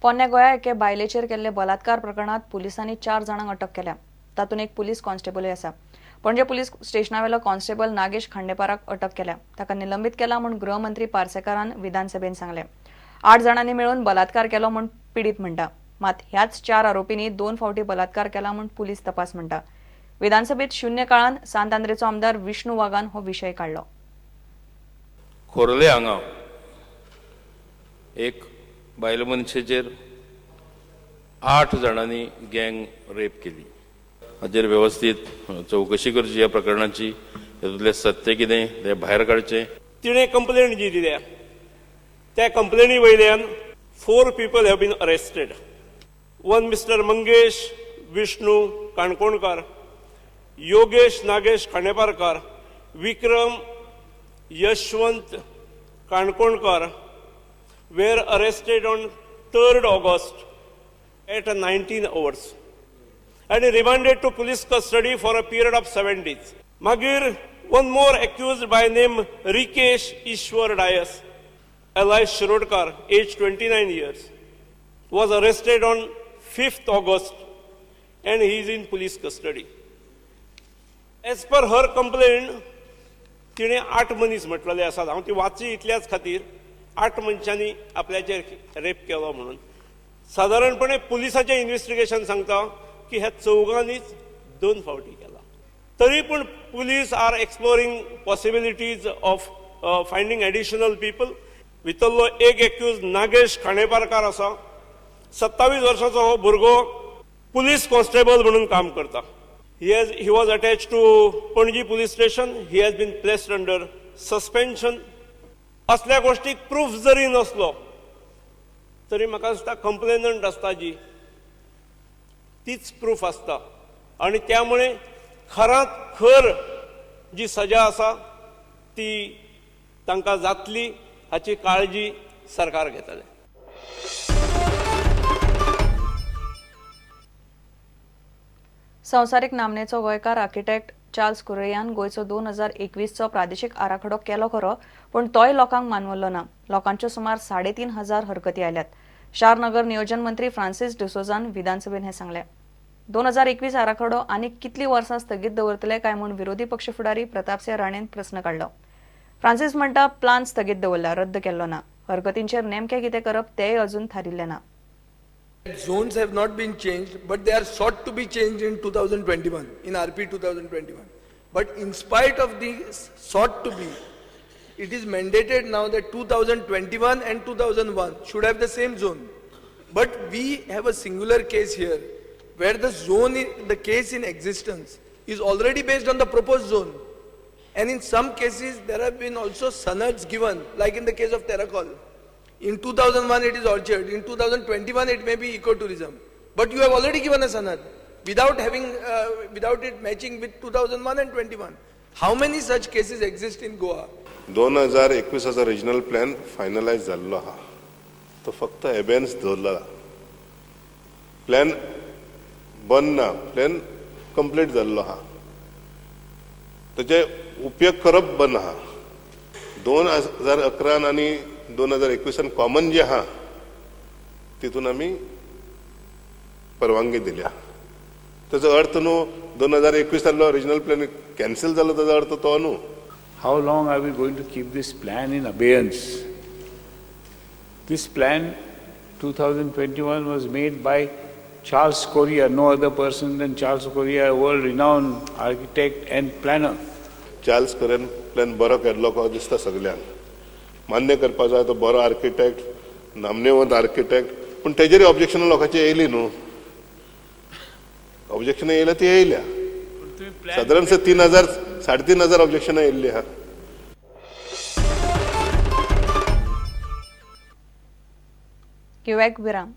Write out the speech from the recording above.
पोन्ने गोंया एके बायलेचेर केल्ले बलात्कार प्रकरणात पुलिसांनी 4 जाणांक अटक केल्या. तातूंत एक पुलीस कॉन्स्टेबलूय आसा. पणजे पुलीस स्टेशनावेलो कॉन्स्टेबल नागेश खांडेपाराक अटक केल्या. ताका निलंबीत केला म्हूण गृहमंत्री पार्सेकारान विधानसभेत सांगले. 8 जाणांनी मेळून बलात्कार केलो म्हूण पीडित म्हणटा. मात ह्याच 4 आरोपींनी 2 फावटी बलात्कार केला म्हूण पुलीस तपास म्हणटा. विधानसभेत शून्य काळात सांतांद्रेचो आमदार विष्णू वागान हो विशय काढलो. खोर्ले हांगा एक बायल मनशेचेर 8 जाणांनी गँग रेप केली. हाचेर व्यवस्थीत चौकशी करची ह्या प्रकरणाची. तातूंतलें सत्य कितें तें भायर काडचें. तिणें कंप्लेंट जी दिल्या त्या कंप्लेनी वयल्यान 4 people have been arrested. One Mr. Mangesh Vishnu Kankonkar, Yogesh Nagesh Khandeparkar, Vikram Yashwant Kankonkar were arrested on 3rd August at 19 hours and remanded to police custody for a period of 7 days. Magir, one more accused by name Rikesh Ishwar Dias, alias Shirodkar, age 29 years, was arrested on 5th August and he is in police custody. As per her complaint, तिने 8 मनीस म्हटलेले आसात. हांव ती वाची इतल्याच खातीर 8 मनशांनी आपल्याचेर रेप केलो म्हणून. साधारणपणे पुलिसाचें इन्व्हेस्टिगेशन सांगता की ह्या चौगांनीच 2 फावटी केला. तरी पूण police are exploring possibilities of finding additional people. भितरलो एक एक्यूज नागेश खांडेपारकार आसा. 27 वर्साचो हो भुरगो पुलीस कॉन्स्टेबल म्हणून काम करता. He was attached to Panaji police station. He has been placed under suspension. असल्या गोष्टीक प्रूफ जरी नसलो तरी म्हाका दिसता कंप्लेनंट आसता जी तीच प्रूफ आसता आणि त्यामुळे खरात खर जी सजा आसा ती तांकां जातली हाची काळजी सरकार घेतले. संवसारीक नामनेचो गोंयकार आर्किटेक्ट चार्ल्स कुर्रेयान गोंयचो 2021चो प्रादेशीक आराखडो केलो खरो, पूण तोय लोकांक मानवल्लो ना. लोकांच्यो सुमार 3,500 हरकती आयल्यात. शार नगर नियोजन मंत्री फ्रांसीस डिसोजान विधानसभेत हे सांगले. 2021 आराखडो आनीक कितली वर्सां स्थगीत दवरतले काय म्हूण विरोधी पक्ष फुडारी प्रतापसिंह राणेन प्रस्न काडलो. फ्रांसीस म्हणटा प्लान स्थगीत दवरला, रद्द केल्लो ना. हरकतींचेर नेमकें कितें करप तेंय अजून थारिल्लें ना. Zones have not been changed, but they are sought to be changed in 2021, in RP 2021. But in spite of these sought to be, it is mandated now that 2021 and 2001 should have the same zone. But we have a singular case here, where the zone, the case in existence is already based on the proposed zone. And in some cases, there have been also sanads given, like in the case of Terracol. In 2001 it is orchard, in 2021 it may be ecotourism. But you have already given a sanad without it matching with 2001 and 21. How many such cases exist in Goa? 2021 regional plan finalise जाल्लो आहा. तो फक्त एबेन्स दवरला. Plan बंद ना, plan complete जाल्लो आहा. ताचे उपयोग करप बंद आहा. 2011 आनी 2021 कॉमन जे आहा तितून आमी परवानगी दिल्या. ताचो अर्थ न्हू 2021 जाल्लो रिजनल प्लॅन कॅन्सल जालो ताचो अर्थ तो न्हू. How long are we going to keep this plan in abeyance? This plan 2021 was made by Charles Correa, no other person than Charles Correa, a world-renowned architect and planner. Charles Correa plan बरो केल्लो को दिसता सगळ्यांक. मान्य करपाक जाय तो बरो आर्किटेक्ट, नामनेवंत आर्किटेक्ट. पूण तेजेर ऑब्जेक्शनां लोकांची येयली न्हू. ऑब्जेक्शनां येयल्या ती येयल्या. सादारण 3,000 3,500 ऑब्जेक्शनां येयल्ली आहा. किंवा एक विराम.